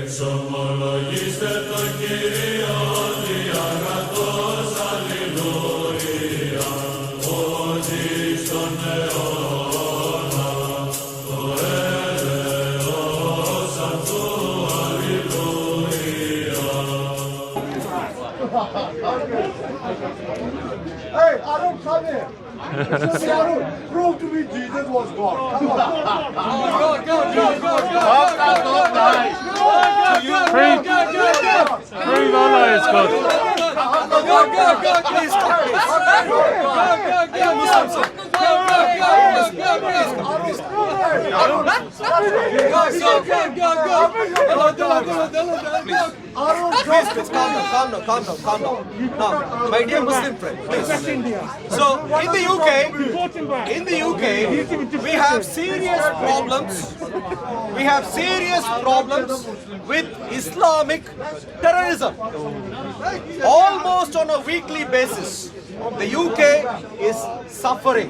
Εξομολογήστε το Κύριο διαγρατός, αλληλούια, ότι στον αιώνα το έλεος αυτού, αλληλούια. Hey, Arun, come here. Say, Arun, prove to me Jesus was God. Come on. Don't die. Prove Allah is God. Please, calm down. Now, my dear Muslim friend, please. So, in the UK, we have serious problems. We have serious problems with Islamic terrorism. Almost on a weekly basis, the UK is suffering.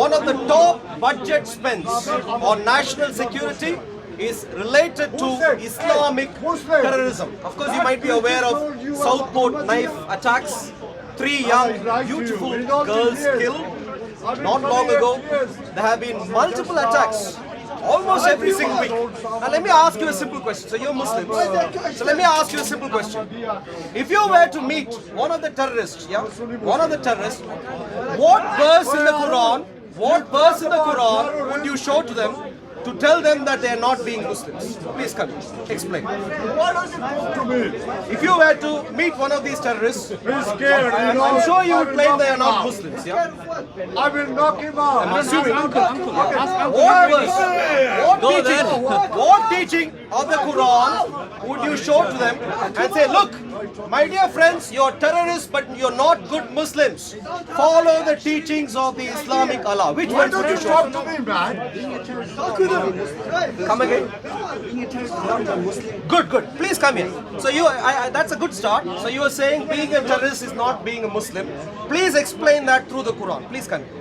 One of the top budget spends on national security is related to Islamic terrorism. Of course, you might be aware of Southport knife attacks. 3 young, beautiful girls killed. Not long ago, there have been multiple attacks. Almost every single week. Now let me ask you a simple question. So you're Muslims. So let me ask you a simple question. If you were to meet one of the terrorists, what verse in the Quran would you show to them to tell them that they are not being Muslims? Please come, explain. Why does it come to me? If you were to meet one of these terrorists, He's scared. I'm sure you would claim they are not Muslims, yeah? I will knock him out. I'm assuming. What teaching of the Quran would you show to them and say, look, my dear friends, you're terrorists, but you're not good Muslims. Follow the teachings of the Islamic Allah. Which Why one don't would you you show? talk to me, man? Come again. Good. Please come here. So that's a good start. So you are saying being a terrorist is not being a Muslim. Please explain that through the Quran. Please come here.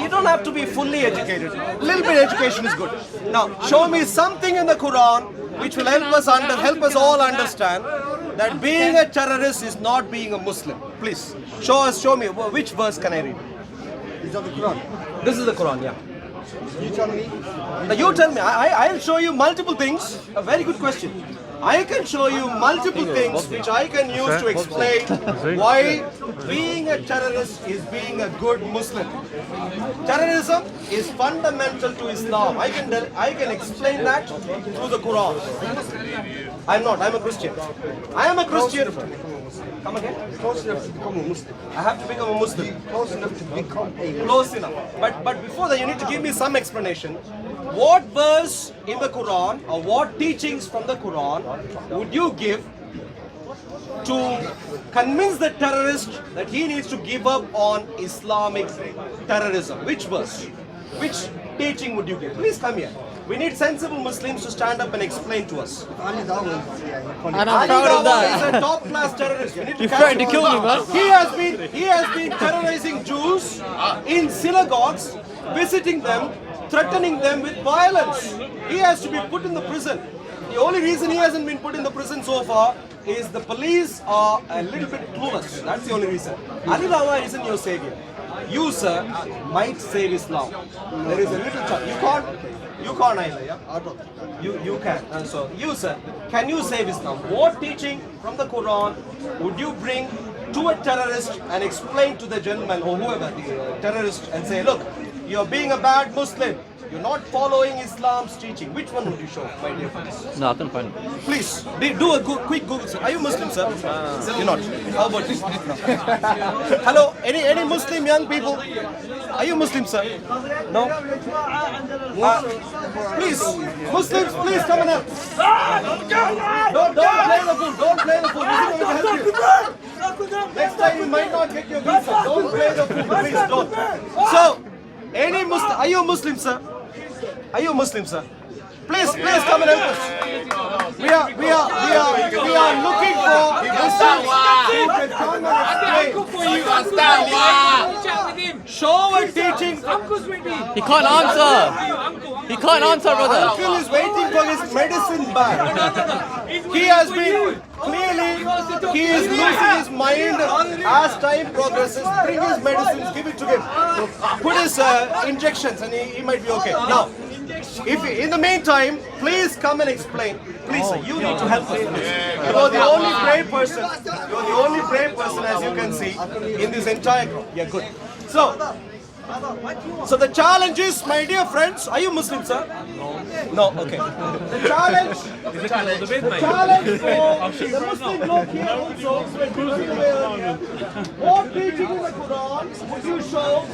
You don't have to be fully educated. A little bit education is good. Now, show me something in the Quran which will help us all understand that being a terrorist is not being a Muslim. Please, show me. Which verse can I read? Is that the Quran? This is the Quran, yeah. You tell me. Now you tell me. I'll show you multiple things. A very good question. I can show you multiple things which I can use to explain why being a terrorist is being a good Muslim. Terrorism is fundamental to Islam. I can explain that through the Quran. I'm not. I'm a Christian. I am a Christian. Come again? Close enough to become a Muslim. I have to become a Muslim. Close enough to become a Muslim. Close enough. But before that, you need to give me some explanation. What verse in the Quran or what teachings from the Quran would you give to convince the terrorist that he needs to give up on Islamic terrorism? Which verse? Which teaching would you give? Please come here. We need sensible Muslims to stand up and explain to us. Ali Dawah. And I'm proud of Dawah is that. a top-class terrorist. We need to You're catch trying to him. kill me, man. He has been terrorizing Jews in synagogues, visiting them, threatening them with violence. He has to be put in the prison. The only reason he hasn't been put in the prison so far is the police are a little bit clueless. That's the only reason. Ali Dawah isn't your savior. You, sir, might save Islam. There is a little chance. You can't either, yeah? You can. And so, you, sir, can you save Islam? What teaching from the Quran would you bring to a terrorist and explain to the gentleman or whoever, the terrorist, and say, look, you're being a bad Muslim. You're not following Islam's teaching. Which one would you show, my dear friends? No, I can find it. Please, do a quick Google search. Are you Muslim, sir? You're not. How about you? Hello, any Muslim young people? Are you Muslim, sir? No? Please, Muslims, please come and help. Don't play the fool. Don't play the fool. This is going to help you. Next time you might not get your visa. Don't play the fool. Please, don't. So, any Muslim, are you a Muslim, sir? Are you a Muslim, sir? Please come and help us. looking for Muslims who can come and explain. Show a teaching. He can't answer. He can't answer, brother. Uncle is waiting for his medicine back. He has been clearly, he is losing his mind as time progresses. Bring his medicines, give it to him. Put his injections and he might be okay. Now, if in the meantime, please come and explain. Please, sir, you need to help us. You are the only brave person. You are the only brave person, as you can see, in this entire group. Yeah, good. So the challenge is, my dear friends, are you Muslim, sir? No, okay. The challenge for the Muslim group here also, what teaching in the Quran would you show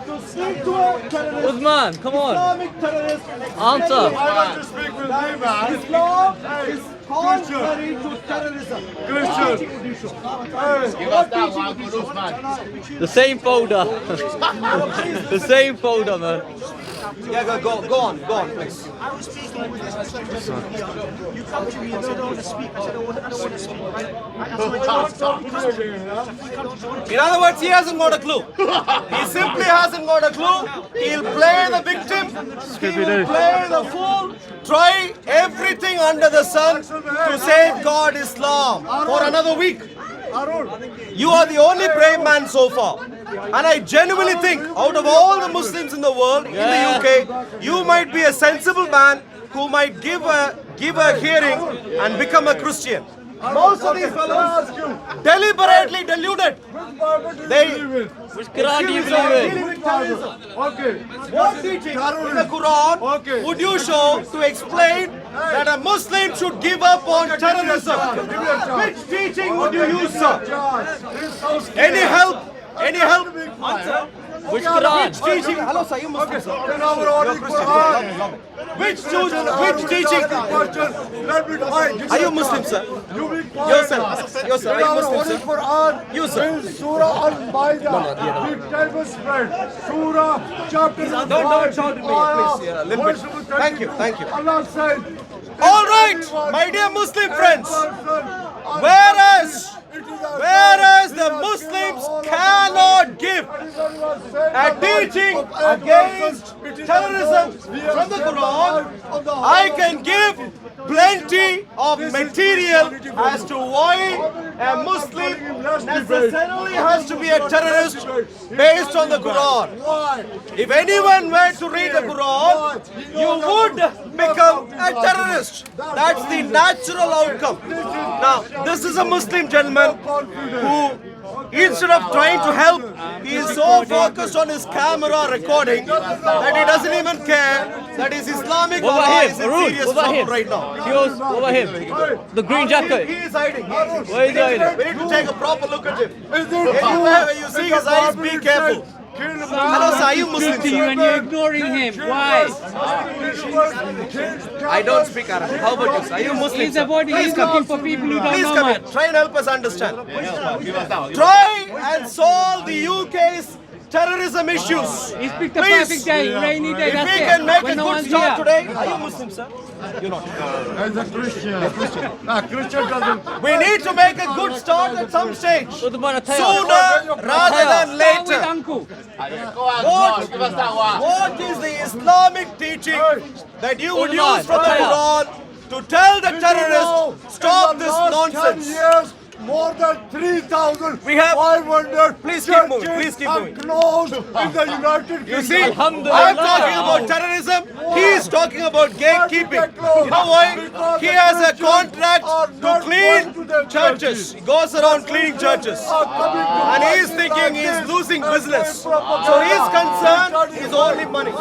to speak to a terrorist, Uthman, come on. Islamic terrorist? Answer. I want to speak with you, man. Islam is contrary to terrorism. Christian. The same folder. The same folder, man. Yeah, go on, please. I was speaking with this you come to me and said, I want to speak. I said, I don't want to speak. Right? In other words, he hasn't got a clue. He simply hasn't got a clue. He'll play the victim. He will play the fool. Try everything under the sun to safeguard Islam for another week. You are the only brave man so far. And I genuinely think, out of all the Muslims in the world, in the UK, you might be a sensible man who might give a hearing and become a Christian. Most of these fellows deliberately deluded. Which Quran do you believe in? Okay. What teaching in the Quran would you show to explain that a Muslim should give up on terrorism? Which teaching would you use, sir? Any help? Any help? Answer. Which Quran? Which teaching? Hello, sir. You Muslim, sir. Which teaching? Let me find. Are you Muslim, sir? You be quiet. Yourself. Are you Muslim, sir? Quran You, sir. in Surah Al-Ma'idah. The table spread. Surah chapter Don't shout at me, please. Yeah, a little bit. Thank you. Allah said. All right, my dear Muslim friends. Whereas the Muslims cannot give a teaching against terrorism from the Quran, I can give plenty of material as to why a Muslim necessarily has to be a terrorist based on the Quran. If anyone were to read the Quran, you would become a terrorist. That's the natural outcome. Now, this is a Muslim gentleman who, instead of trying to help, he is so focused on his camera recording that he doesn't even care that his Islamic What Allah about is him? in Arun, serious what about trouble him? right now. What about him? The green jacket. He is hiding. Where is he hiding? We need to take a proper look at him. Anywhere where you see his eyes, be careful. Hello, sir. Are you Muslim, sir? and you're ignoring him. Why? I don't speak Arabic. How about you, sir? Are you Muslim, He's sir? avoiding. He's looking for people who don't Please know come here. much. Try and help us understand. Try and solve the UK's terrorism issues. He's picked a Please. perfect day, rainy day. If That's we it. can make When a no good one's start here. today, are you Muslim, sir? You're not. As a Christian. Christian doesn't. We need to make a good start at some stage. Uthman, attire. Sooner rather than Start with later. uncle. What is the Islamic teaching that you would Uthman, use from the attire. Quran to tell the terrorists, stop this nonsense? Years, more than 3,500 We have- Please keep moving, churches please keep are moving. closed in the United Kingdom. You see, Alhamdulillah. I'm talking about terrorism, he is talking about gatekeeping. You know why? He has a contract to clean churches. He goes around cleaning churches. And he is thinking he is losing business. So his concern is only money.